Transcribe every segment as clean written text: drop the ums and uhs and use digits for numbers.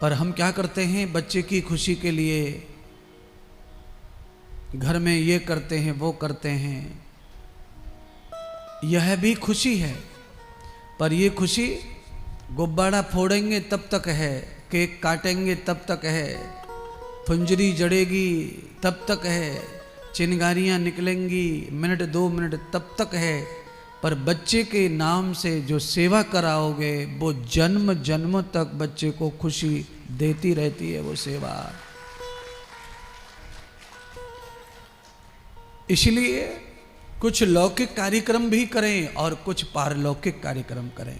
पर हम क्या करते हैं, बच्चे की खुशी के लिए घर में ये करते हैं वो करते हैं। यह भी खुशी है, पर ये खुशी गुब्बारा फोड़ेंगे तब तक है, केक काटेंगे तब तक है, फुंजरी जड़ेगी तब तक है, चिंगारियाँ निकलेंगी मिनट 2 मिनट तब तक है। पर बच्चे के नाम से जो सेवा कराओगे वो जन्म जन्म तक बच्चे को खुशी देती रहती है वो सेवा। इसलिए कुछ लौकिक कार्यक्रम भी करें और कुछ पारलौकिक कार्यक्रम करें।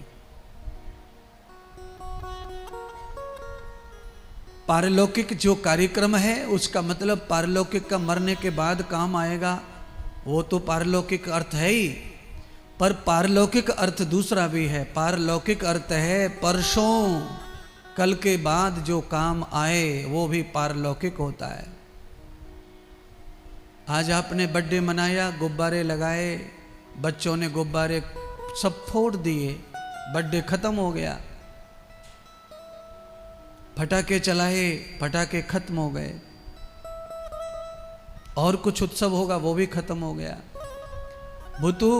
पारलौकिक जो कार्यक्रम है उसका मतलब पारलौकिक का मरने के बाद काम आएगा, वो तो पारलौकिक अर्थ है ही। पर पारलौकिक अर्थ दूसरा भी है। पारलौकिक अर्थ है परसों कल के बाद जो काम आए वो भी पारलौकिक होता है। आज आपने बर्थडे मनाया, गुब्बारे लगाए, बच्चों ने गुब्बारे सब फोड़ दिए, बर्थडे खत्म हो गया। फटाके चलाए, फटाके खत्म हो गए। और कुछ उत्सव होगा वो भी खत्म हो गया। भूतू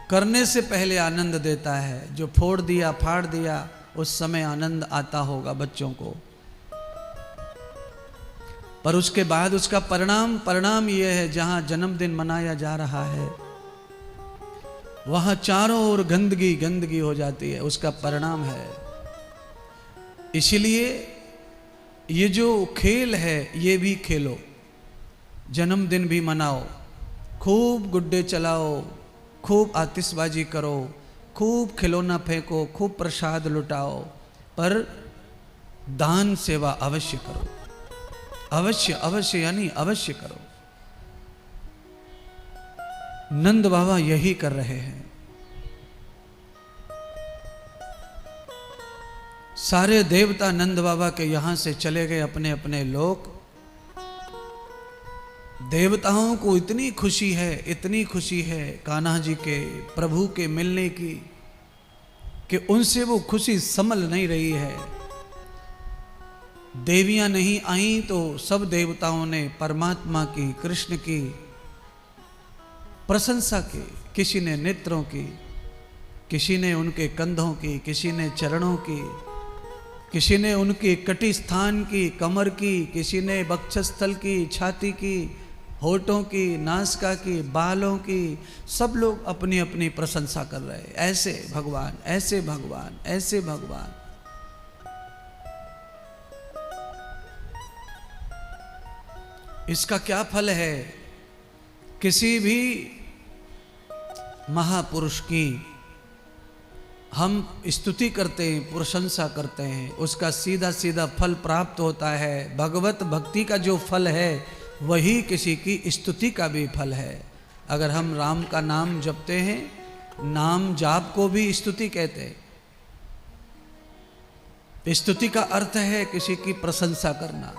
करने से पहले आनंद देता है, जो फोड़ दिया फाड़ दिया उस समय आनंद आता होगा बच्चों को, पर उसके बाद उसका परिणाम यह है, जहां जन्मदिन मनाया जा रहा है वहां चारों ओर गंदगी गंदगी हो जाती है, उसका परिणाम है। इसलिए ये जो खेल है ये भी खेलो, जन्मदिन भी मनाओ, खूब गुड्डे चलाओ, खूब आतिशबाजी करो, खूब खिलौना फेंको, खूब प्रसाद लुटाओ, पर दान सेवा अवश्य करो। अवश्य अवश्य यानी अवश्य करो। नंद बाबा यही कर रहे हैं। सारे देवता नंद बाबा के यहां से चले गए अपने अपने लोक। देवताओं को इतनी खुशी है, इतनी खुशी है कान्हा जी के प्रभु के मिलने की कि उनसे वो खुशी संभल नहीं रही है। देवियां नहीं आई तो सब देवताओं ने परमात्मा की, कृष्ण की प्रशंसा की। किसी ने नेत्रों की, किसी ने उनके कंधों की, किसी ने चरणों की, किसी ने उनके कटी स्थान की, कमर की, किसी ने वक्षस्थल की, छाती की, होठों की, नासिका की, बालों की। सब लोग अपनी अपनी प्रशंसा कर रहे हैं। ऐसे भगवान, ऐसे भगवान, ऐसे भगवान। इसका क्या फल है? किसी भी महापुरुष की हम स्तुति करते हैं, प्रशंसा करते हैं, उसका सीधा सीधा फल प्राप्त होता है। भगवत भक्ति का जो फल है वही किसी की स्तुति का भी फल है। अगर हम राम का नाम जपते हैं, नाम जाप को भी स्तुति कहते हैं। स्तुति का अर्थ है किसी की प्रशंसा करना।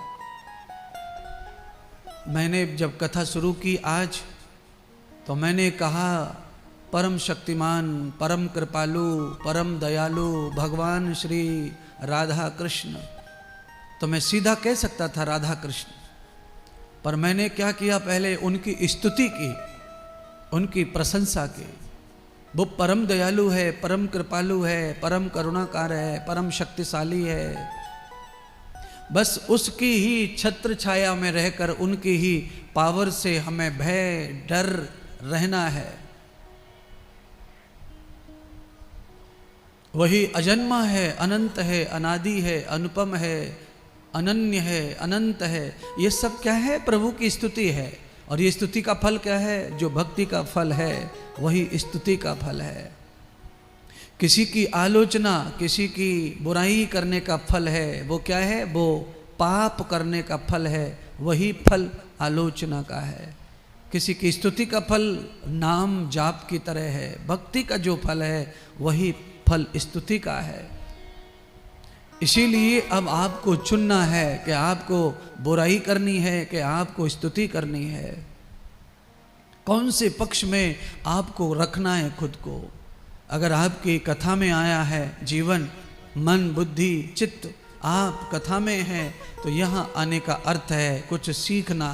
मैंने जब कथा शुरू की आज, तो मैंने कहा परम शक्तिमान, परम कृपालु, परम दयालु भगवान श्री राधा कृष्ण। तो मैं सीधा कह सकता था राधा कृष्ण, पर मैंने क्या किया, पहले उनकी स्तुति की, उनकी प्रशंसा की। वो परम दयालु है, परम कृपालु है, परम करुणाकार है, परम शक्तिशाली है। बस उसकी ही छत्र छाया में रहकर उनकी ही पावर से हमें भय डर रहना है। वही अजन्मा है, अनंत है, अनादि है, अनुपम है, अनन्य है, अनंत है। ये सब क्या है? प्रभु की स्तुति है। और ये स्तुति का फल क्या है? जो भक्ति का फल है वही स्तुति का फल है। किसी की आलोचना, किसी की बुराई करने का फल है वो क्या है? वो पाप करने का फल है, वही फल आलोचना का है। किसी की स्तुति का फल नाम जाप की तरह है। भक्ति का जो फल है वही फल स्तुति का है। इसीलिए अब आपको चुनना है कि आपको बुराई करनी है कि आपको स्तुति करनी है। कौन से पक्ष में आपको रखना है खुद को। अगर आपकी कथा में आया है जीवन, मन, बुद्धि, चित्त आप कथा में हैं तो यहाँ आने का अर्थ है कुछ सीखना।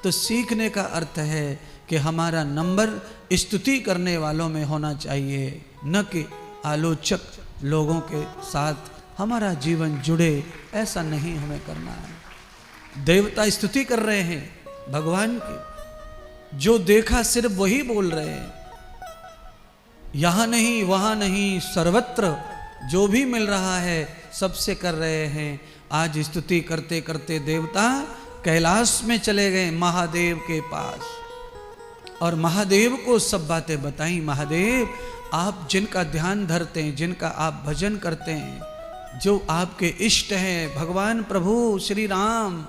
तो सीखने का अर्थ है कि हमारा नंबर स्तुति करने वालों में होना चाहिए, न कि आलोचक लोगों के साथ हमारा जीवन जुड़े, ऐसा नहीं हमें करना है। देवता स्तुति कर रहे हैं भगवान की, जो देखा सिर्फ वही बोल रहे हैं, यहाँ नहीं वहाँ नहीं, सर्वत्र जो भी मिल रहा है सबसे कर रहे हैं। आज स्तुति करते करते देवता कैलाश में चले गए महादेव के पास, और महादेव को सब बातें बताई। महादेव, आप जिनका ध्यान धरते हैं, जिनका आप भजन करते हैं, जो आपके इष्ट हैं, भगवान प्रभु श्री राम,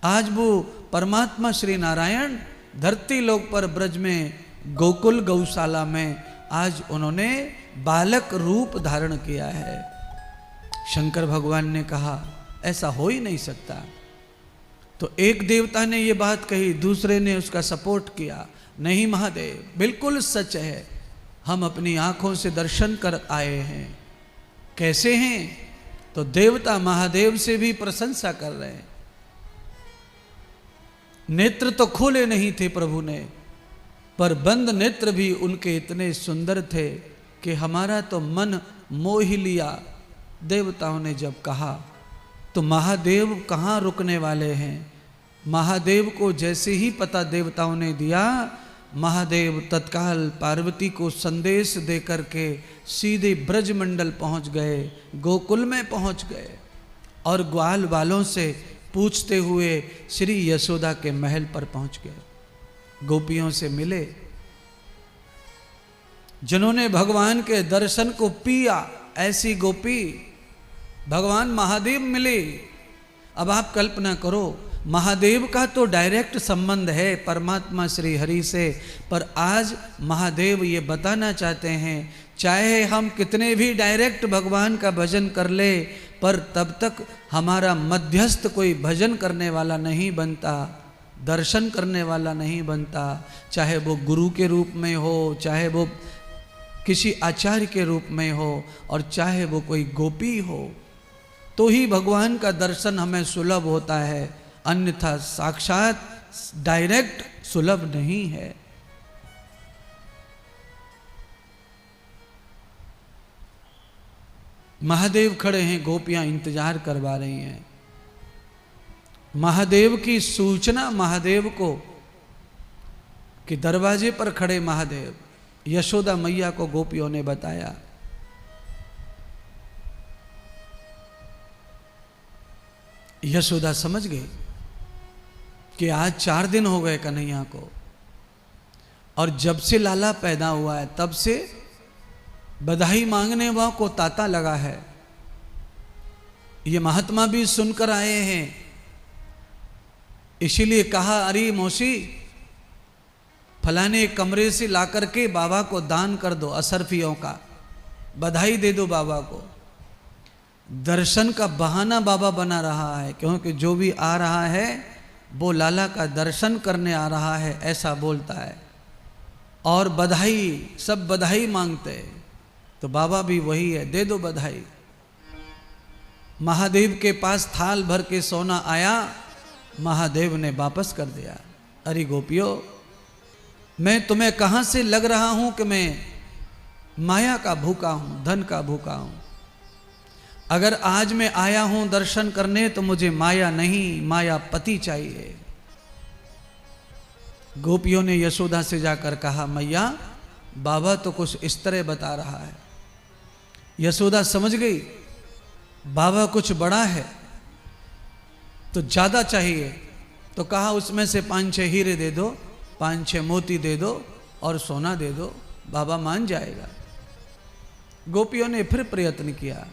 आज वो परमात्मा श्री नारायण धरती लोक पर ब्रज में गोकुल गौशाला में आज उन्होंने बालक रूप धारण किया है। शंकर भगवान ने कहा ऐसा हो ही नहीं सकता। तो एक देवता ने ये बात कही, दूसरे ने उसका सपोर्ट किया, नहीं महादेव बिल्कुल सच है, हम अपनी आंखों से दर्शन कर आए हैं। कैसे हैं? तो देवता महादेव से भी प्रशंसा कर रहे हैं। नेत्र तो खोले नहीं थे प्रभु ने, पर बंद नेत्र भी उनके इतने सुंदर थे कि हमारा तो मन मोह ही लिया। देवताओं ने जब कहा तो महादेव कहाँ रुकने वाले हैं। महादेव को जैसे ही पता देवताओं ने दिया, महादेव तत्काल पार्वती को संदेश देकर के सीधे ब्रजमंडल पहुंच गए, गोकुल में पहुंच गए, और ग्वाल वालों से पूछते हुए श्री यशोदा के महल पर पहुंच गए। गोपियों से मिले, जिन्होंने भगवान के दर्शन को पिया, ऐसी गोपी भगवान महादेव मिले। अब आप कल्पना करो, महादेव का तो डायरेक्ट संबंध है परमात्मा श्री हरि से, पर आज महादेव ये बताना चाहते हैं, चाहे हम कितने भी डायरेक्ट भगवान का भजन कर ले, पर तब तक हमारा मध्यस्थ कोई भजन करने वाला नहीं बनता, दर्शन करने वाला नहीं बनता। चाहे वो गुरु के रूप में हो, चाहे वो किसी आचार्य के रूप में हो, और चाहे वो कोई गोपी हो, तो ही भगवान का दर्शन हमें सुलभ होता है, अन्यथा साक्षात डायरेक्ट सुलभ नहीं है। महादेव खड़े हैं, गोपियां इंतजार करवा रही हैं। महादेव की सूचना महादेव को कि दरवाजे पर खड़े महादेव, यशोदा मैया को गोपियों ने बताया। यशोदा समझ गई कि आज 4 दिन हो गए कन्हैया को, और जब से लाला पैदा हुआ है तब से बधाई मांगने वालों को तांता लगा है। ये महात्मा भी सुनकर आए हैं, इसीलिए कहा अरे मौसी फलाने कमरे से ला करके बाबा को दान कर दो, असरफियों का बधाई दे दो बाबा को। दर्शन का बहाना बाबा बना रहा है, क्योंकि जो भी आ रहा है वो लाला का दर्शन करने आ रहा है, ऐसा बोलता है। और बधाई, सब बधाई मांगते हैं, तो बाबा भी वही है, दे दो बधाई। महादेव के पास थाल भर के सोना आया, महादेव ने वापस कर दिया। अरे गोपियों, मैं तुम्हें कहाँ से लग रहा हूं कि मैं माया का भूखा हूं, धन का भूखा हूं। अगर आज मैं आया हूं दर्शन करने तो मुझे माया नहीं, माया पति चाहिए। गोपियों ने यशोदा से जाकर कहा मैया बाबा तो कुछ इस तरह बता रहा है। यशोदा समझ गई बाबा कुछ बड़ा है तो ज्यादा चाहिए, तो कहा उसमें से 5-6 हीरे दे दो, 5-6 मोती दे दो और सोना दे दो, बाबा मान जाएगा। गोपियों ने फिर प्रयत्न किया,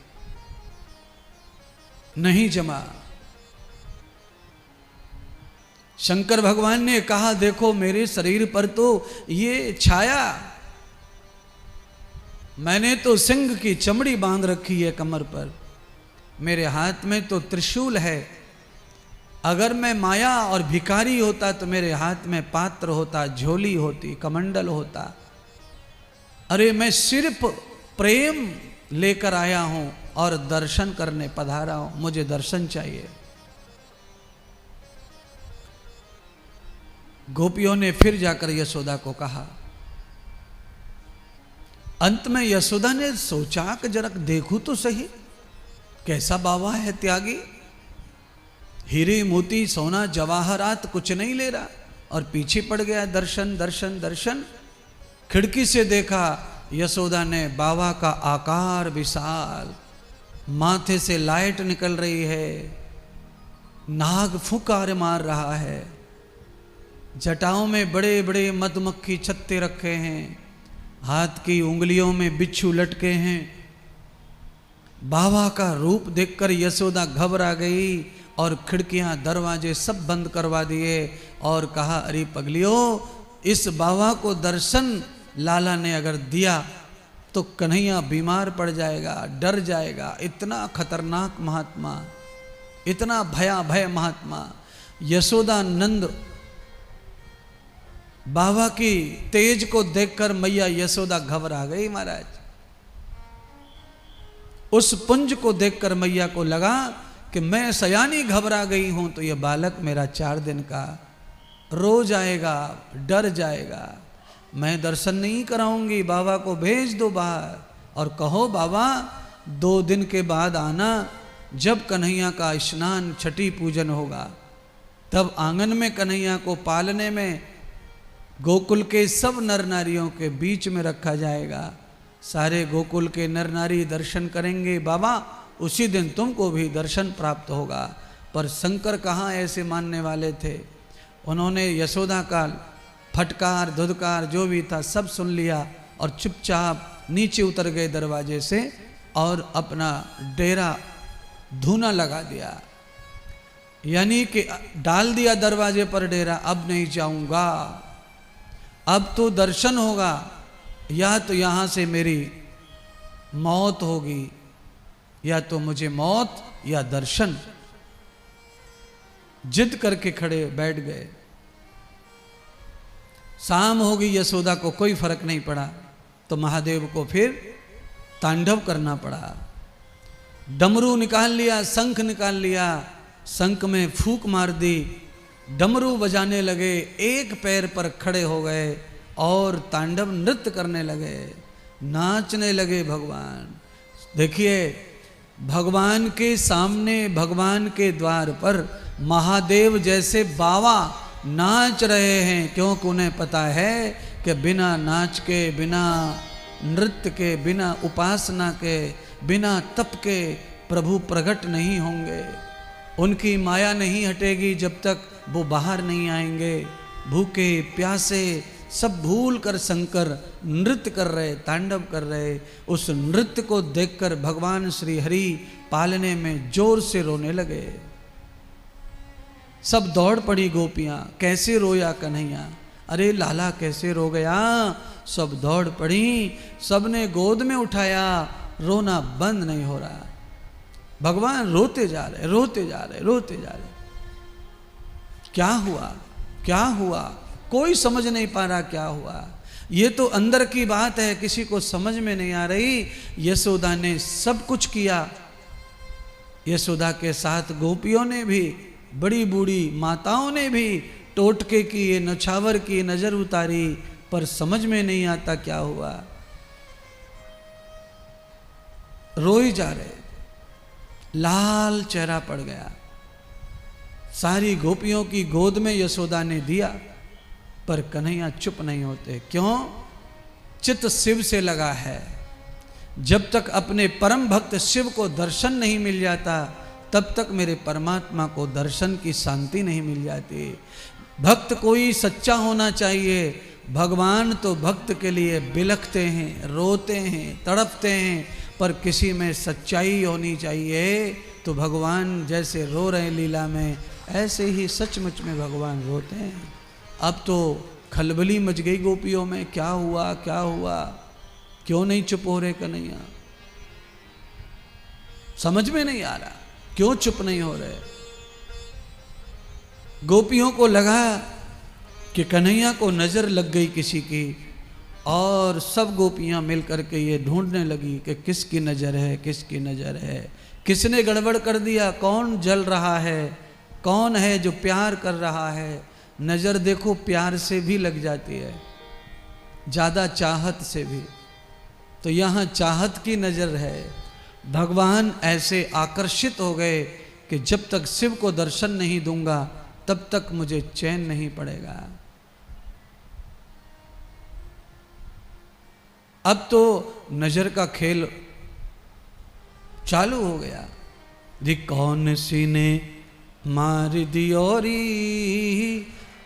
नहीं जमा। शंकर भगवान ने कहा देखो मेरे शरीर पर तो ये छाया, मैंने तो सिंह की चमड़ी बांध रखी है कमर पर, मेरे हाथ में तो त्रिशूल है। अगर मैं माया और भिखारी होता तो मेरे हाथ में पात्र होता, झोली होती, कमंडल होता। अरे मैं सिर्फ प्रेम लेकर आया हूं, और दर्शन करने पधारा हूं, मुझे दर्शन चाहिए। गोपियों ने फिर जाकर यशोदा को कहा। अंत में यशोदा ने सोचा कि जरा देखूं तो सही कैसा बाबा है त्यागी, हीरे मोती सोना जवाहरात कुछ नहीं ले रहा, और पीछे पड़ गया दर्शन दर्शन दर्शन। खिड़की से देखा, यशोदा ने बाबा का आकार विशाल, माथे से लाइट निकल रही है, नाग फुकार मार रहा है, जटाओं में बड़े बड़े मधुमक्खी छत्ते रखे हैं, हाथ की उंगलियों में बिच्छू लटके हैं। बाबा का रूप देखकर यशोदा घबरा गई और खिड़कियां दरवाजे सब बंद करवा दिए और कहा, अरे पगलियो, इस बाबा को दर्शन लाला ने अगर दिया तो कन्हैया बीमार पड़ जाएगा, डर जाएगा। इतना खतरनाक महात्मा, इतना भयाभय महात्मा। यशोदा नंद बाबा की तेज को देखकर मैया यशोदा घबरा गई महाराज। उस पुंज को देखकर मैया को लगा कि मैं सयानी घबरा गई हूं तो यह बालक मेरा 4 दिन का रो जाएगा, डर जाएगा। मैं दर्शन नहीं कराऊंगी, बाबा को भेज दो बाहर और कहो बाबा 2 दिन के बाद आना, जब कन्हैया का स्नान छठी पूजन होगा, तब आंगन में कन्हैया को पालने में गोकुल के सब नर नारियों के बीच में रखा जाएगा। सारे गोकुल के नर नारी दर्शन करेंगे बाबा, उसी दिन तुमको भी दर्शन प्राप्त होगा। पर शंकर कहाँ ऐसे मानने वाले थे, उन्होंने यशोदा का फटकार धुदकार जो भी था सब सुन लिया और चुपचाप नीचे उतर गए दरवाजे से और अपना डेरा धूना लगा दिया, यानी कि डाल दिया दरवाजे पर डेरा। अब नहीं जाऊंगा, अब तो दर्शन होगा, या तो यहां से मेरी मौत होगी, या तो मुझे मौत या दर्शन। जिद करके खड़े बैठ गए। शाम हो गई, यशोदा को कोई फर्क नहीं पड़ा, तो महादेव को फिर तांडव करना पड़ा। डमरू निकाल लिया, शंख निकाल लिया, शंख में फूंक मार दी, डमरू बजाने लगे, एक पैर पर खड़े हो गए और तांडव नृत्य करने लगे, नाचने लगे भगवान। देखिए, भगवान के सामने, भगवान के द्वार पर महादेव जैसे बाबा नाच रहे हैं, क्योंकि उन्हें पता है कि बिना नाच के, बिना नृत्य के, बिना उपासना के, बिना तप के प्रभु प्रकट नहीं होंगे। उनकी माया नहीं हटेगी जब तक वो बाहर नहीं आएंगे। भूखे प्यासे सब भूल कर शंकर नृत्य कर रहे, तांडव कर रहे। उस नृत्य को देखकर भगवान श्री हरि पालने में जोर से रोने लगे। सब दौड़ पड़ी गोपियां, कैसे रोया कन्हैया, अरे लाला कैसे रो गया। सब दौड़ पड़ी, सबने गोद में उठाया, रोना बंद नहीं हो रहा। भगवान रोते जा रहे, रोते जा रहे, रोते जा रहे। क्या हुआ, क्या हुआ, कोई समझ नहीं पा रहा क्या हुआ। ये तो अंदर की बात है, किसी को समझ में नहीं आ रही। यशोदा ने सब कुछ किया, यशोदा के साथ गोपियों ने भी, बड़ी बूढ़ी माताओं ने भी टोटके किए, नछावर की नजर उतारी, पर समझ में नहीं आता क्या हुआ। रोई जा रहे, लाल चेहरा पड़ गया। सारी गोपियों की गोद में यशोदा ने दिया, पर कन्हैया चुप नहीं होते। क्यों? चित्त शिव से लगा है। जब तक अपने परम भक्त शिव को दर्शन नहीं मिल जाता, तब तक मेरे परमात्मा को दर्शन की शांति नहीं मिल जाती। भक्त कोई सच्चा होना चाहिए। भगवान तो भक्त के लिए बिलखते हैं, रोते हैं, तड़पते हैं, पर किसी में सच्चाई होनी चाहिए। तो भगवान जैसे रो रहे लीला में, ऐसे ही सचमुच में भगवान रोते हैं। अब तो खलबली मच गई गोपियों में, क्या हुआ, क्या हुआ, क्यों नहीं चुप हो रहे कन्हैया, समझ में नहीं आ रहा क्यों चुप नहीं हो रहे। गोपियों को लगा कि कन्हैया को नजर लग गई किसी की, और सब गोपियां मिल करके ये ढूंढने लगी कि किसकी नज़र है, किसकी नज़र है, किसने गड़बड़ कर दिया, कौन जल रहा है, कौन है जो प्यार कर रहा है। नज़र देखो प्यार से भी लग जाती है, ज़्यादा चाहत से भी। तो यहाँ चाहत की नज़र है। भगवान ऐसे आकर्षित हो गए कि जब तक शिव को दर्शन नहीं दूंगा तब तक मुझे चैन नहीं पड़ेगा। अब तो नजर का खेल चालू हो गया। दी कौन सी ने मार दियोरी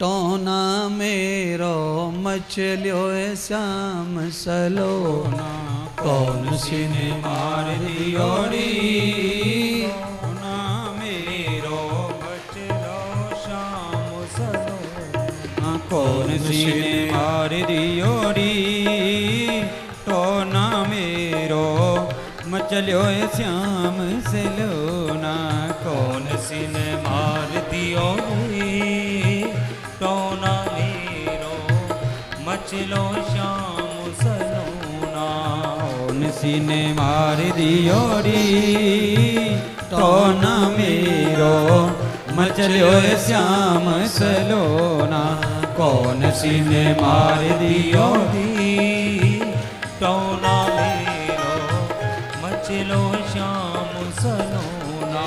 टोना मेरो मचल्यो श्याम सलोना। कौन सी ने मार दियोरी टोना मेरो मचलो श्याम सलोना। कौन सी ने मार दियोरी टोना मेरो मचल्यो श्याम सलोना। कौन सी ने मार दियो टोना मेरो मचलो श्याम सलोना। कौन सी ने मार दियो टोना मेरो मचल्यो श्याम सलोना। कौन सी ने मार दियो टोना मेरो मचलो श्याम सलोना।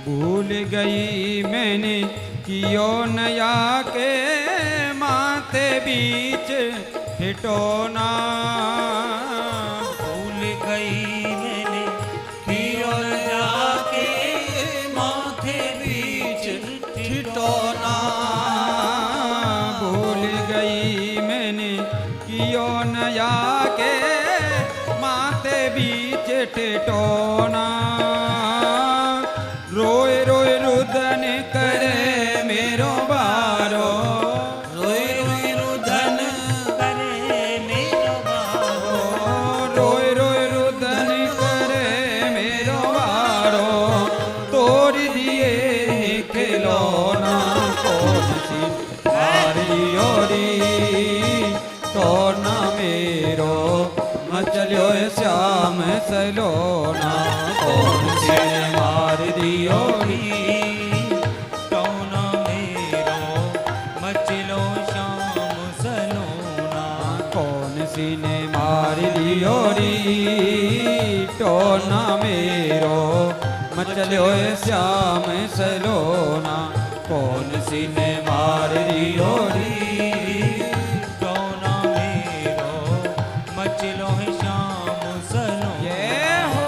भूल गई मैंने कियो नया के माथे बीच हिटोना। भूल गई मैंने कियो नया के माथे बीच हिटोना। भूल गई मैंने कियो नया के माथे बीच हिटोना। रोए रोए रुदन करे मेरो बारो। रोए रोए रुदन करे मेरो बारो। रोए रोए रुदन करे मेरो बारो। तोड़ दिए खिलौना। कौन सी मारी ओरी टोना मेरो मचल्यो श्याम सलोना। कौन सी मार दियो टोना मेरो मचलो श्याम सलोना। कौन सी ने मार दियो टोना मेरो मचलो श्याम सलोना। कौन सी ने मार दियो टोना मेरो मचलो श्याम सलोना। ये हो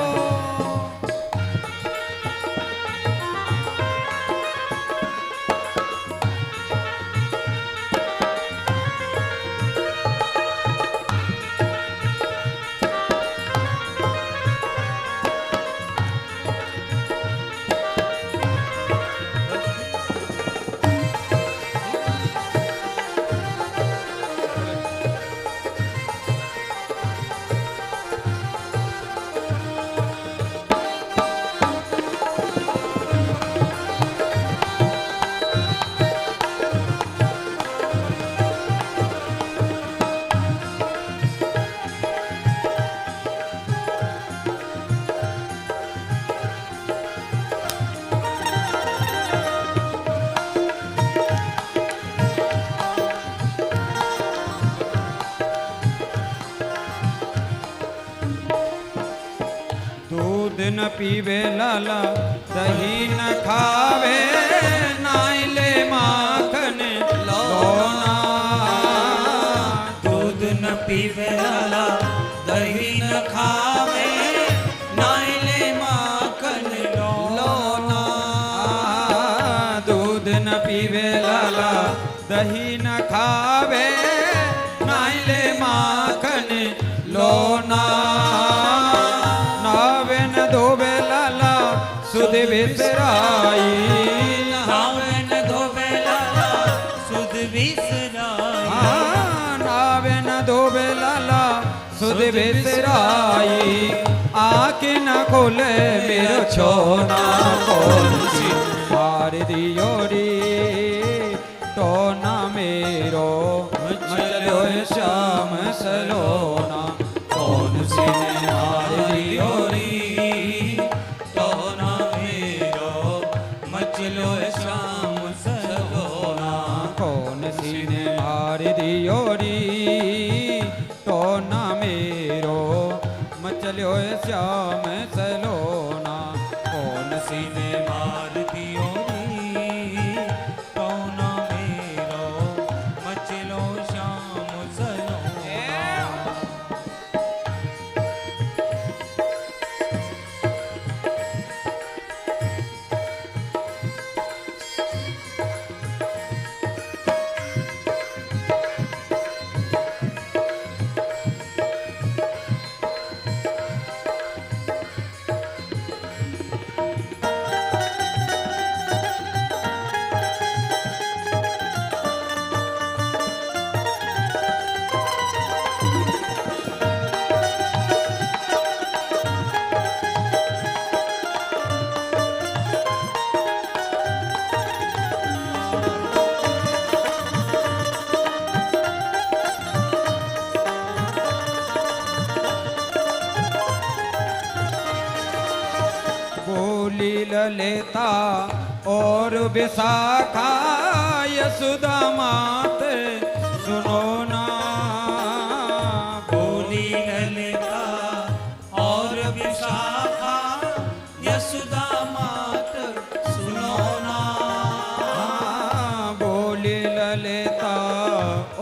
न पीवे लाला, दही न खावे, नाई ले माखन लोना। दूध न पीवे लाला, दही न खावे, नाई ले माखन लोना। दूध न पीवे लाला, दही न खावे, नाई ले माखन लोना। नावे न धोवे लाला, सुध बिसराई, नावे न धोवे लाला, सुध बिसराई। नावे न धोवे लाला, सुध बिसराई। आँख न खोले मेरो छोना, कौन सी मार दियोरी तो ना मेरो, मचलो श्याम सलोना। कौन सी ने मार दियोरी तो ना मेरो, मचलो श्याम सलोना। कौन सी ने मार दियोरी तो ना मेरो, मचलो श्याम सलोना। कौन सी ने मार दियोरी तो ना मेरो, मचलो श्याम सलोना। बोली ललिता और विशाखा, यशोदा मात सुनो ना। बोली ललिता और विशाखा, यशोदा मात सुनो ना। बोली ललिता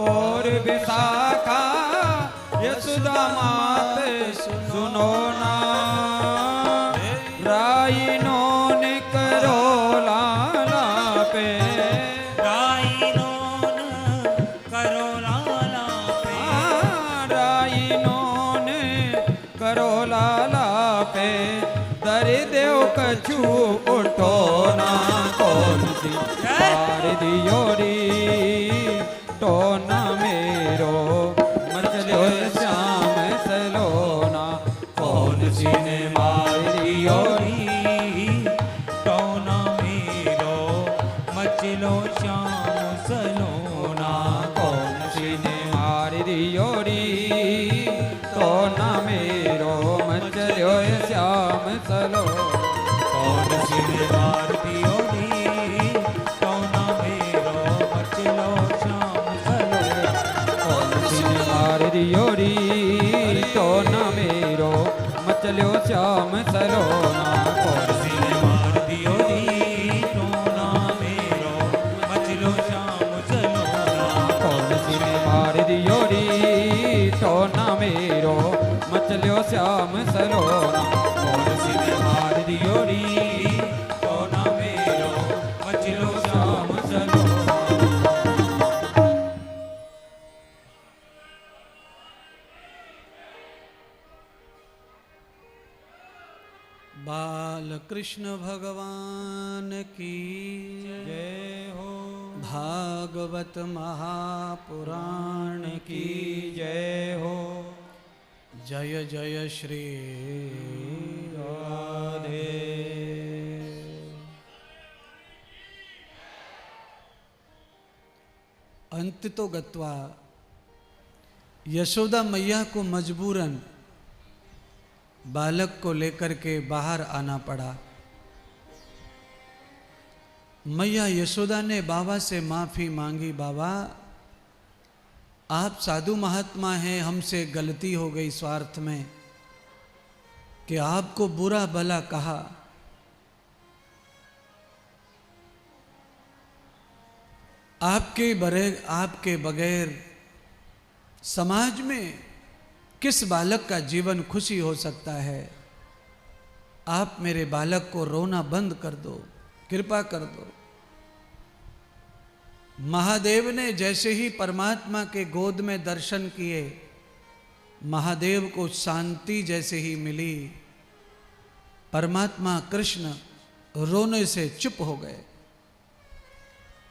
और विशाखा, यशोदा मात सुनो ना। राइनो ने करो लाला पे, राइनो न करो लाला पे। राइनो ने करो लाला पे, दर देव कछु उठो ना। कौन सी मार दियोरी तो ना मेरो, मचलो श्याम सलोना। कौन सी ने मार दियोरी तो ना मेरो, मचलो श्याम सलोना। कौन सी ने मार दियोरी तो ना मेरो, मचलो श्याम सलो। कौन सी ने मार दियोरी तो ना मेरो, मचलो श्याम सलोना। कौन सी ने मार दियोरी तो ना मेरो, मचलो श्याम सलोना। कौन सी ने मार दियोरी तो ना मेरो, मचलो श्याम सलोना। कौन सी ने मार दियोरी तो ना मेरो, मचलो श्याम सलोना। कौन सी ने मार दियोरी तो ना मेरो, मचलो श्याम सलोना। बाल कृष्ण भगवान की जय हो। भागवत महापुराण की जय हो। जय जय श्री राधे। अंत तो गत्वा यशोदा मैया को मजबूरन बालक को लेकर के बाहर आना पड़ा। मैया यशोदा ने बाबा से माफी मांगी, बाबा आप साधु महात्मा हैं, हमसे गलती हो गई स्वार्थ में, कि आपको बुरा भला कहा, आपके बगैर समाज में किस बालक का जीवन खुशी हो सकता है। आप मेरे बालक को रोना बंद कर दो, कृपा कर दो। महादेव ने जैसे ही परमात्मा के गोद में दर्शन किए, महादेव को शांति जैसे ही मिली, परमात्मा कृष्ण रोने से चुप हो गए।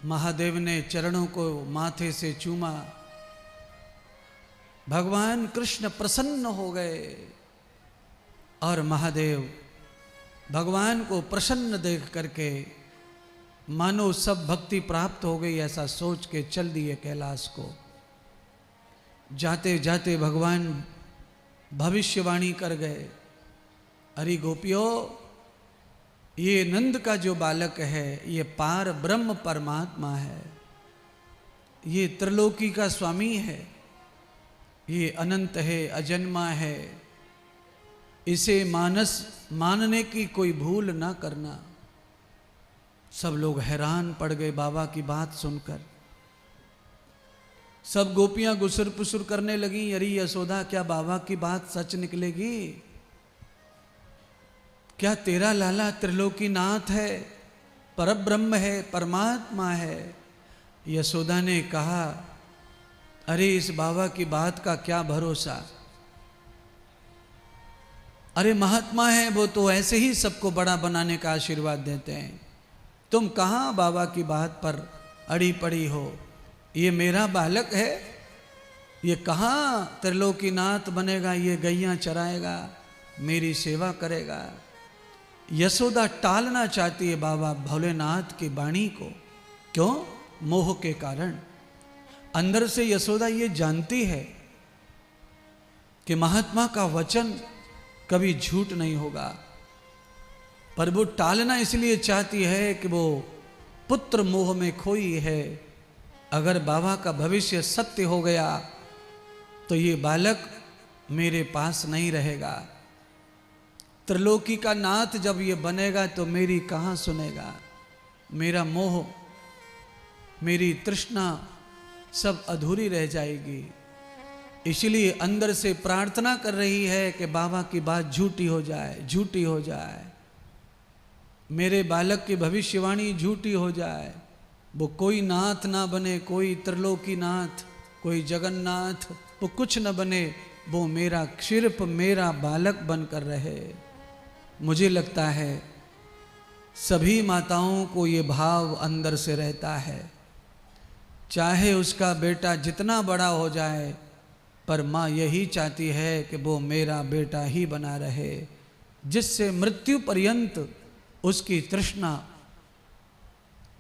महादेव ने चरणों को माथे से चूमा, भगवान कृष्ण प्रसन्न हो गए और महादेव भगवान को प्रसन्न देख करके मानो सब भक्ति प्राप्त हो गई ऐसा सोच के चल दिए कैलाश को। जाते जाते भगवान भविष्यवाणी कर गए, अरे गोपियों, ये नंद का जो बालक है ये पार ब्रह्म परमात्मा है, ये त्रिलोकी का स्वामी है, ये अनंत है, अजन्मा है, इसे मानने की कोई भूल ना करना। सब लोग हैरान पड़ गए बाबा की बात सुनकर। सब गोपियां गुसुर पुसुर करने लगी, अरे यशोदा क्या बाबा की बात सच निकलेगी? क्या तेरा लाला त्रिलोकीनाथ है, परब्रह्म है, परमात्मा है? यशोदा ने कहा, अरे इस बाबा की बात का क्या भरोसा, अरे महात्मा है वो तो ऐसे ही सबको बड़ा बनाने का आशीर्वाद देते हैं। तुम कहाँ बाबा की बात पर अड़ी पड़ी हो? ये मेरा बालक है, ये कहाँ त्रिलोकीनाथ बनेगा, ये गैयां चराएगा, मेरी सेवा करेगा। यशोदा टालना चाहती है बाबा भोलेनाथ की वाणी को। क्यों? मोह के कारण। अंदर से यशोदा ये जानती है कि महात्मा का वचन कभी झूठ नहीं होगा, पर वो टालना इसलिए चाहती है कि वो पुत्र मोह में खोई है। अगर बाबा का भविष्य सत्य हो गया तो ये बालक मेरे पास नहीं रहेगा। त्रिलोकी का नाथ जब ये बनेगा तो मेरी कहाँ सुनेगा? मेरा मोह, मेरी तृष्णा सब अधूरी रह जाएगी। इसलिए अंदर से प्रार्थना कर रही है कि बाबा की बात झूठी हो जाए, झूठी हो जाए, मेरे बालक की भविष्यवाणी झूठी हो जाए, वो कोई नाथ ना बने, कोई त्रिलोकी नाथ, कोई जगन्नाथ, वो कुछ न बने, वो मेरा सिर्फ मेरा बालक बनकर रहे। मुझे लगता है सभी माताओं को ये भाव अंदर से रहता है, चाहे उसका बेटा जितना बड़ा हो जाए, पर माँ यही चाहती है कि वो मेरा बेटा ही बना रहे, जिससे मृत्यु पर्यंत उसकी तृष्णा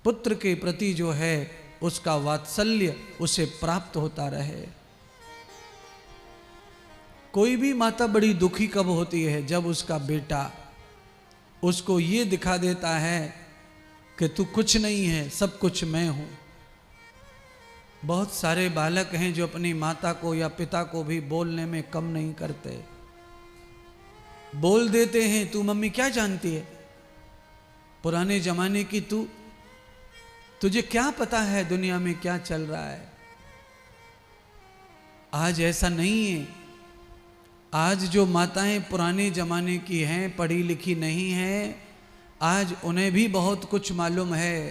पुत्र के प्रति जो है उसका वात्सल्य उसे प्राप्त होता रहे। कोई भी माता बड़ी दुखी कब होती है? जब उसका बेटा उसको ये दिखा देता है कि तू कुछ नहीं है, सब कुछ मैं हूं। बहुत सारे बालक हैं जो अपनी माता को या पिता को भी बोलने में कम नहीं करते, बोल देते हैं, तू मम्मी क्या जानती है पुराने जमाने की, तुझे क्या पता है दुनिया में क्या चल रहा है? आज ऐसा नहीं है। आज जो माताएं पुराने जमाने की हैं, पढ़ी लिखी नहीं हैं, आज उन्हें भी बहुत कुछ मालूम है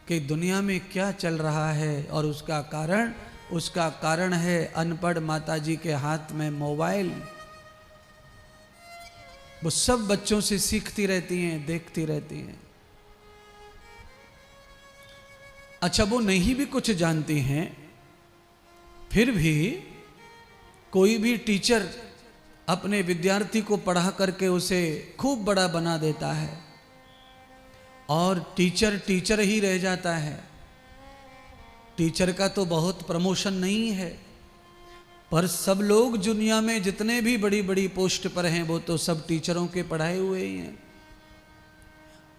कि दुनिया में क्या चल रहा है। और उसका कारण है अनपढ़ माताजी के हाथ में मोबाइल। वो सब बच्चों से सीखती रहती हैं, देखती रहती हैं। अच्छा, वो नहीं भी कुछ जानती हैं, फिर भी कोई भी टीचर अपने विद्यार्थी को पढ़ा करके उसे खूब बड़ा बना देता है और टीचर टीचर ही रह जाता है। टीचर का तो बहुत प्रमोशन नहीं है, पर सब लोग दुनिया में जितने भी बड़ी बड़ी पोस्ट पर हैं वो तो सब टीचरों के पढ़ाए हुए ही हैं।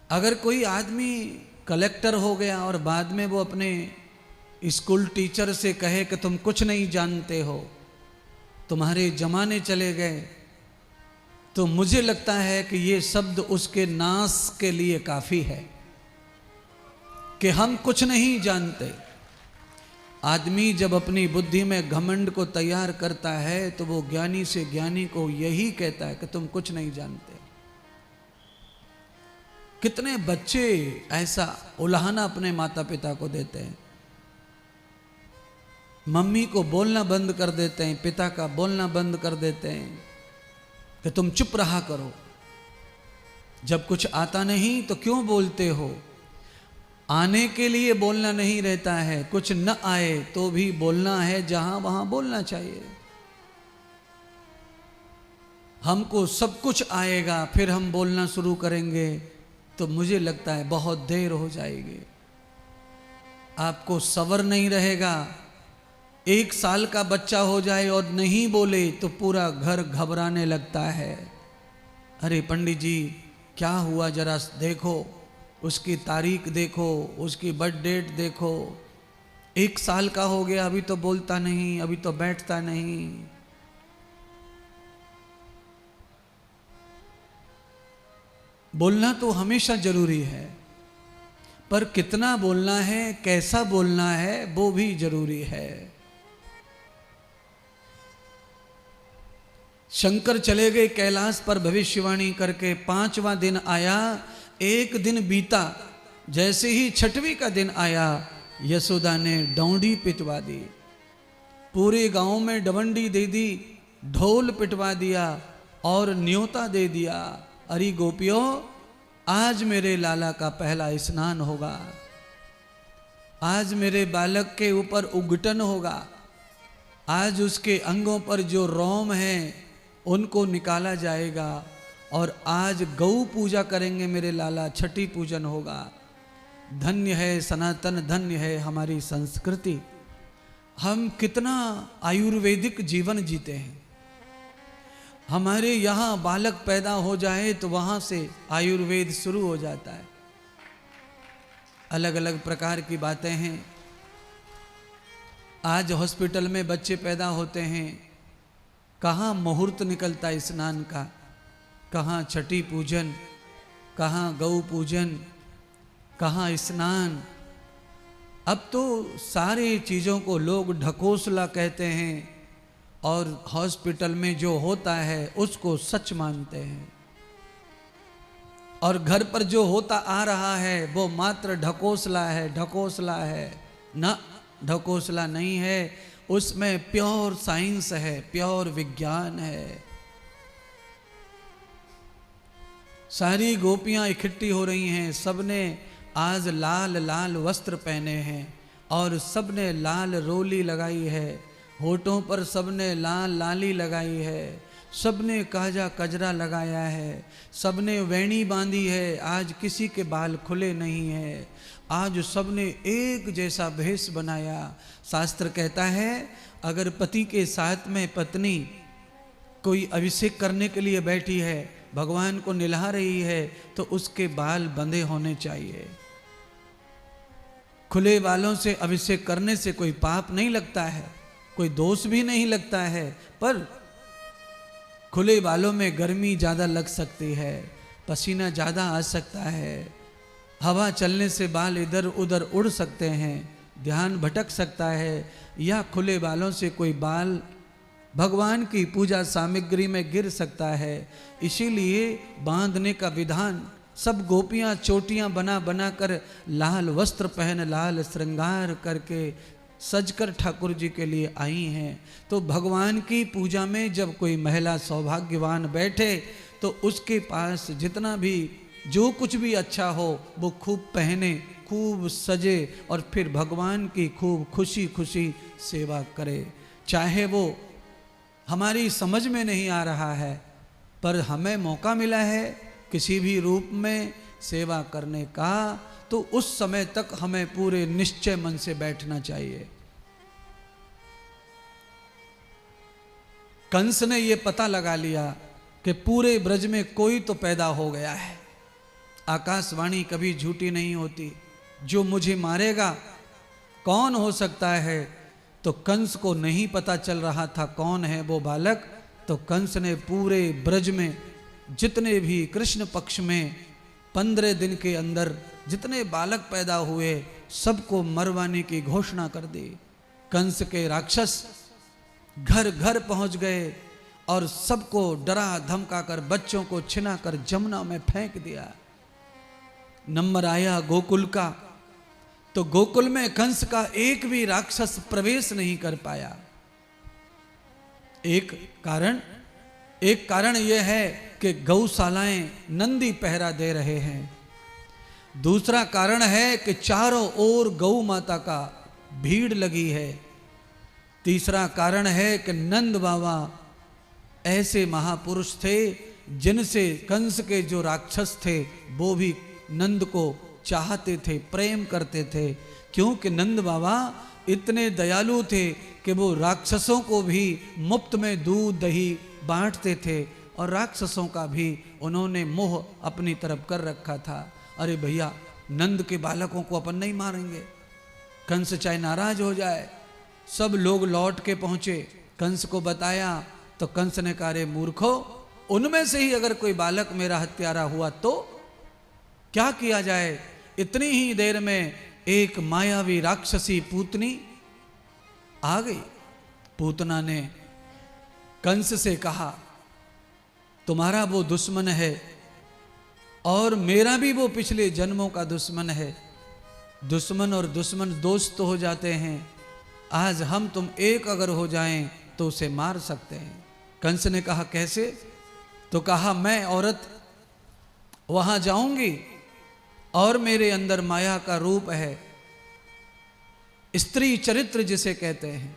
अगर कोई आदमी कलेक्टर हो गया और बाद में वो अपने स्कूल टीचर से कहे कि तुम कुछ नहीं जानते हो, तुम्हारे जमाने चले गए, तो मुझे लगता है कि ये शब्द उसके नाश के लिए काफी है कि हम कुछ नहीं जानते। आदमी जब अपनी बुद्धि में घमंड को तैयार करता है तो वो ज्ञानी से ज्ञानी को यही कहता है कि तुम कुछ नहीं जानते। कितने बच्चे ऐसा उल्हाना अपने माता पिता को देते हैं, मम्मी को बोलना बंद कर देते हैं, पिता का बोलना बंद कर देते हैं कि तुम चुप रहा करो, जब कुछ आता नहीं तो क्यों बोलते हो। आने के लिए बोलना नहीं रहता है, कुछ न आए तो भी बोलना है, जहां वहां बोलना चाहिए। हमको सब कुछ आएगा फिर हम बोलना शुरू करेंगे तो मुझे लगता है बहुत देर हो जाएगी, आपको सब्र नहीं रहेगा। 1 साल का बच्चा हो जाए और नहीं बोले तो पूरा घर घबराने लगता है। अरे पंडित जी क्या हुआ, जरा देखो, उसकी तारीख देखो, उसकी बर्थ डेट देखो, 1 साल का हो गया अभी तो बोलता नहीं, अभी तो बैठता नहीं। बोलना तो हमेशा जरूरी है, पर कितना बोलना है, कैसा बोलना है, वो भी जरूरी है। शंकर चले गए कैलाश पर भविष्यवाणी करके, 5वां दिन आया, 1 दिन बीता, जैसे ही 6वीं का दिन आया यशोदा ने डौंडी पिटवा दी, पूरे गांव में डवंडी दे दी, ढोल पिटवा दिया और न्योता दे दिया, अरे गोपियों आज मेरे लाला का पहला स्नान होगा, आज मेरे बालक के ऊपर उगटन होगा, आज उसके अंगों पर जो रोम है उनको निकाला जाएगा और आज गौ पूजा करेंगे मेरे लाला, छठी पूजन होगा। धन्य है सनातन, धन्य है हमारी संस्कृति। हम कितना आयुर्वेदिक जीवन जीते हैं। हमारे यहाँ बालक पैदा हो जाए तो वहाँ से आयुर्वेद शुरू हो जाता है। अलग अलग प्रकार की बातें हैं। आज हॉस्पिटल में बच्चे पैदा होते हैं, कहाँ मुहूर्त निकलता है स्नान का, कहाँ छठी पूजन, कहाँ गौ पूजन, कहाँ स्नान। अब तो सारी चीज़ों को लोग ढकोसला कहते हैं और हॉस्पिटल में जो होता है उसको सच मानते हैं, और घर पर जो होता आ रहा है वो मात्र ढकोसला है, ढकोसला है। ना, ढकोसला नहीं है, उसमें प्योर साइंस है, प्योर विज्ञान है। सारी गोपियां इकट्ठी हो रही हैं, सबने आज लाल लाल वस्त्र पहने हैं और सबने लाल रोली लगाई है, होठों पर सबने लाल लाली लगाई है, सबने काजा कजरा लगाया है, सबने वेणी बांधी है, आज किसी के बाल खुले नहीं है, आज सबने एक जैसा भेष बनाया। शास्त्र कहता है अगर पति के साथ में पत्नी कोई अभिषेक करने के लिए बैठी है, भगवान को निल्हा रही है, तो उसके बाल बंधे होने चाहिए। खुले बालों से अभिषेक करने से कोई पाप नहीं लगता है, कोई दोष भी नहीं लगता है, पर खुले बालों में गर्मी ज़्यादा लग सकती है, पसीना ज़्यादा आ सकता है, हवा चलने से बाल इधर उधर उड़ सकते हैं, ध्यान भटक सकता है, या खुले बालों से कोई बाल भगवान की पूजा सामग्री में गिर सकता है। इसीलिए बांधने का विधान, सब गोपियाँ चोटियाँ बना बना कर लाल वस्त्र पहन, लाल श्रृंगार करके सजकर ठाकुर जी के लिए आई हैं। तो भगवान की पूजा में जब कोई महिला सौभाग्यवान बैठे तो उसके पास जितना भी जो कुछ भी अच्छा हो वो खूब पहने, खूब सजे और फिर भगवान की खूब खुशी खुशी सेवा करे। चाहे वो हमारी समझ में नहीं आ रहा है, पर हमें मौका मिला है किसी भी रूप में सेवा करने का, तो उस समय तक हमें पूरे निश्चय मन से बैठना चाहिए। कंस ने ये पता लगा लिया कि पूरे ब्रज में कोई तो पैदा हो गया है। आकाशवाणी कभी झूठी नहीं होती, जो मुझे मारेगा कौन हो सकता है। तो कंस को नहीं पता चल रहा था कौन है वो बालक, तो कंस ने पूरे ब्रज में जितने भी कृष्ण पक्ष में 15 दिन के अंदर जितने बालक पैदा हुए सबको मरवाने की घोषणा कर दी। कंस के राक्षस घर घर पहुंच गए और सबको डरा धमका कर बच्चों को छिना कर जमुना में फेंक दिया। नंबर आया गोकुल का, तो गोकुल में कंस का एक भी राक्षस प्रवेश नहीं कर पाया। एक कारण यह है कि गौशालाएं नंदी पहरा दे रहे हैं। दूसरा कारण है कि चारों ओर गौ माता का भीड़ लगी है। तीसरा कारण है कि नंद बाबा ऐसे महापुरुष थे जिनसे कंस के जो राक्षस थे वो भी नंद को चाहते थे, प्रेम करते थे, क्योंकि नंद बाबा इतने दयालु थे कि वो राक्षसों को भी मुफ्त में दूध दही बांटते थे और राक्षसों का भी उन्होंने मोह अपनी तरफ कर रखा था। अरे भैया, नंद के बालकों को अपन नहीं मारेंगे, कंस चाहे नाराज हो जाए। सब लोग लौट के पहुंचे, कंस को बताया तो कंस ने कहा, रे मूर्खो, उनमें से ही अगर कोई बालक मेरा हत्यारा हुआ तो क्या किया जाए। इतनी ही देर में एक मायावी राक्षसी पूतनी आ गई। पूतना ने कंस से कहा, तुम्हारा वो दुश्मन है और मेरा भी वो पिछले जन्मों का दुश्मन है। दुश्मन और दुश्मन दोस्त तो हो जाते हैं, आज हम तुम एक अगर हो जाएं तो उसे मार सकते हैं। कंस ने कहा, कैसे? तो कहा, मैं औरत वहां जाऊंगी और मेरे अंदर माया का रूप है, स्त्री चरित्र जिसे कहते हैं,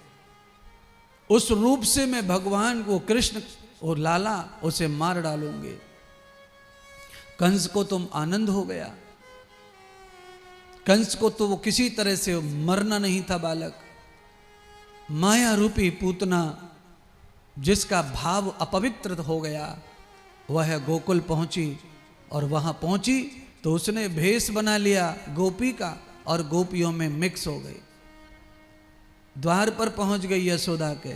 उस रूप से मैं भगवान को, कृष्ण और लाला, उसे मार डालूंगे। कंस को तुम आनंद हो गया। कंस को तो वो किसी तरह से मरना नहीं था बालक। माया रूपी पूतना जिसका भाव अपवित्र हो गया वह गोकुल पहुंची, और वहां पहुंची तो उसने भेष बना लिया गोपी का और गोपियों में मिक्स हो गई। द्वार पर पहुंच गई यशोदा के।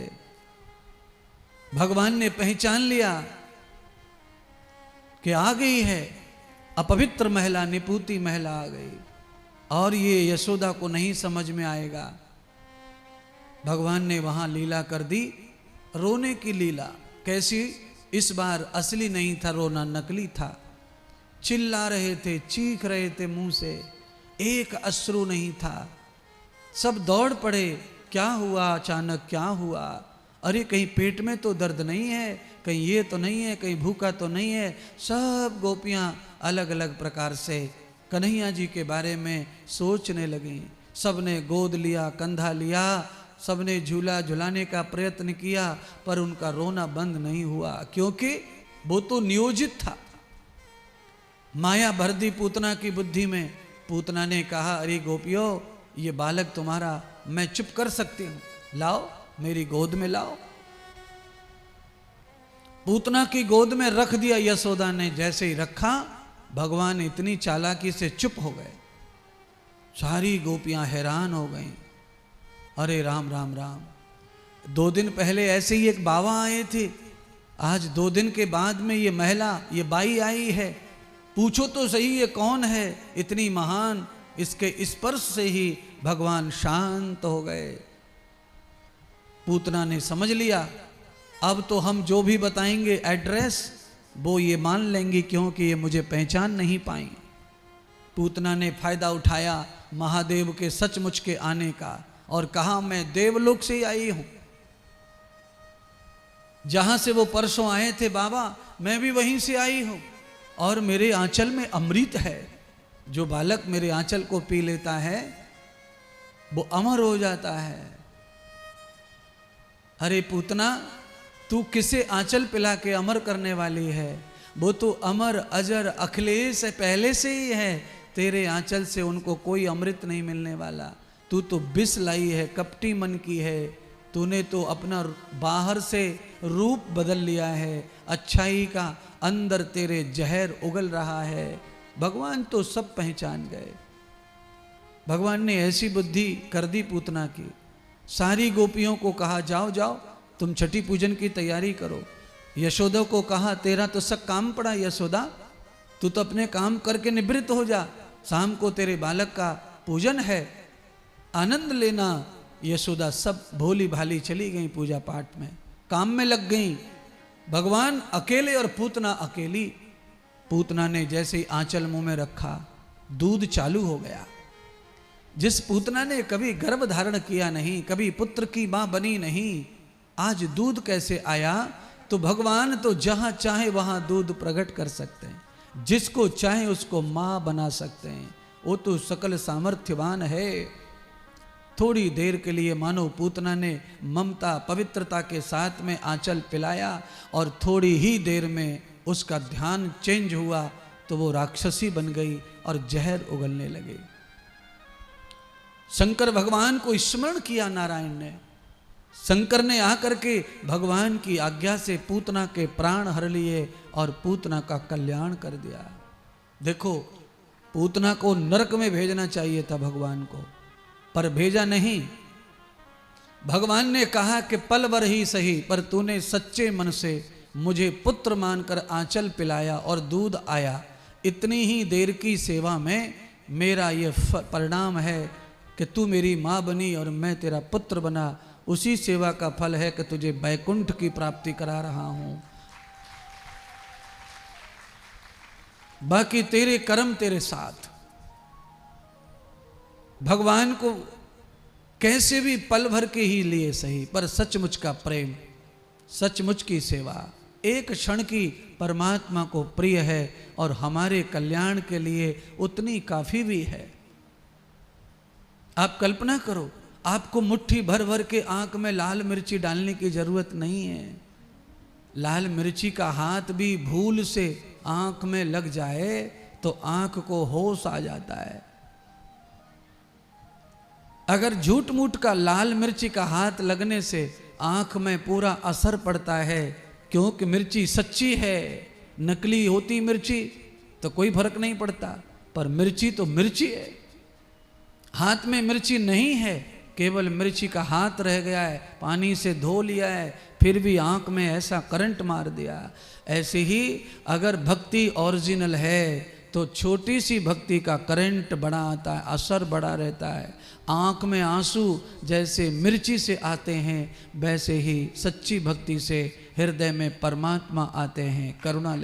भगवान ने पहचान लिया कि आ गई है अपवित्र महिला, निपुती महिला आ गई, और ये यशोदा को नहीं समझ में आएगा। भगवान ने वहां लीला कर दी, रोने की लीला। कैसी? इस बार असली नहीं था रोना, नकली था। चिल्ला रहे थे, चीख रहे थे मुंह से, एक अश्रु नहीं था। सब दौड़ पड़े, क्या हुआ, अचानक क्या हुआ? अरे कहीं पेट में तो दर्द नहीं है, कहीं ये तो नहीं है, कहीं भूखा तो नहीं है। सब गोपियां अलग अलग प्रकार से कन्हैया जी के बारे में सोचने लगी। सबने गोद लिया, कंधा लिया, सबने झूला झुलाने का प्रयत्न किया, पर उनका रोना बंद नहीं हुआ, क्योंकि वो तो नियोजित था। माया भर दी पूतना की बुद्धि में। पूतना ने कहा, अरे गोपियों, ये बालक तुम्हारा मैं चुप कर सकती हूं, लाओ मेरी गोद में लाओ। पूतना की गोद में रख दिया यशोदा ने। जैसे ही रखा, भगवान इतनी चालाकी से चुप हो गए। सारी गोपियां हैरान हो गईं। अरे राम राम राम, 2 दिन पहले ऐसे ही एक बाबा आए थे, आज 2 दिन के बाद में ये महिला, ये बाई आई है। पूछो तो सही ये कौन है, इतनी महान, इसके स्पर्श से ही भगवान शांत हो गए। पूतना ने समझ लिया, अब तो हम जो भी बताएंगे एड्रेस, वो ये मान लेंगी, क्योंकि ये मुझे पहचान नहीं पाई। पूतना ने फायदा उठाया महादेव के सचमुच के आने का और कहा, मैं देवलोक से ही आई हूं, जहां से वो परसों आए थे बाबा, मैं भी वहीं से आई हूं, और मेरे आंचल में अमृत है। जो बालक मेरे आंचल को पी लेता है वो अमर हो जाता है। अरे पूतना, तू किसे आंचल पिला के अमर करने वाली है? वो तो अमर अजर अखिलेश पहले से ही है। तेरे आंचल से उनको कोई अमृत नहीं मिलने वाला। तू तो विष लाई है, कपटी मन की है। तूने तो अपना बाहर से रूप बदल लिया है, अच्छाई का अंदर तेरे जहर उगल रहा है। भगवान तो सब पहचान गए। भगवान ने ऐसी बुद्धि कर दी पूतना की। सारी गोपियों को कहा, जाओ जाओ तुम छठी पूजन की तैयारी करो। यशोदा को कहा तेरा तो सब काम पड़ा यशोदा, तू तो अपने काम करके निवृत्त हो जा, शाम को तेरे बालक का पूजन है, आनंद लेना। यशोदा सब भोली भाली चली गई पूजा पाठ में, काम में लग गई। भगवान अकेले और पूतना अकेली। पूतना ने जैसे ही आंचल मुंह में रखा, दूध चालू हो गया। जिस पूतना ने कभी गर्भ धारण किया नहीं, कभी पुत्र की मां बनी नहीं, आज दूध कैसे आया? तो भगवान तो जहां चाहे वहां दूध प्रकट कर सकते हैं, जिसको चाहे उसको मां बना सकते हैं। वो तो सकल सामर्थ्यवान है। थोड़ी देर के लिए मानो पूतना ने ममता पवित्रता के साथ में आंचल पिलाया और थोड़ी ही देर में उसका ध्यान चेंज हुआ तो वो राक्षसी बन गई और जहर उगलने लगे। शंकर भगवान को स्मरण किया नारायण ने। शंकर ने आकर के भगवान की आज्ञा से पूतना के प्राण हर लिए और पूतना का कल्याण कर दिया। देखो, पूतना को नरक में भेजना चाहिए था भगवान को, पर भेजा नहीं। भगवान ने कहा कि पल भर ही सही, पर तूने सच्चे मन से मुझे पुत्र मानकर आंचल पिलाया और दूध आया। इतनी ही देर की सेवा में मेरा ये परिणाम है कि तू मेरी माँ बनी और मैं तेरा पुत्र बना। उसी सेवा का फल है कि तुझे बैकुंठ की प्राप्ति करा रहा हूं। बाकी तेरे कर्म तेरे साथ। भगवान को कैसे भी पल भर के ही लिए सही, पर सचमुच का प्रेम, सचमुच की सेवा एक क्षण की परमात्मा को प्रिय है और हमारे कल्याण के लिए उतनी काफी भी है। आप कल्पना करो, आपको मुट्ठी भर भर के आंख में लाल मिर्ची डालने की जरूरत नहीं है। लाल मिर्ची का हाथ भी भूल से आंख में लग जाए तो आंख को होश आ जाता है। अगर झूठ मूठ का लाल मिर्ची का हाथ लगने से आंख में पूरा असर पड़ता है, क्योंकि मिर्ची सच्ची है। नकली होती मिर्ची तो कोई फर्क नहीं पड़ता, पर मिर्ची तो मिर्ची है। हाथ में मिर्ची नहीं है, केवल मिर्ची का हाथ रह गया है, पानी से धो लिया है, फिर भी आंख में ऐसा करंट मार दिया। ऐसे ही अगर भक्ति ओरिजिनल है तो छोटी सी भक्ति का करंट बड़ा आता है, असर बड़ा रहता है। आंख में आंसू जैसे मिर्ची से आते हैं, वैसे ही सच्ची भक्ति से हृदय में परमात्मा आते हैं, करुणा ले।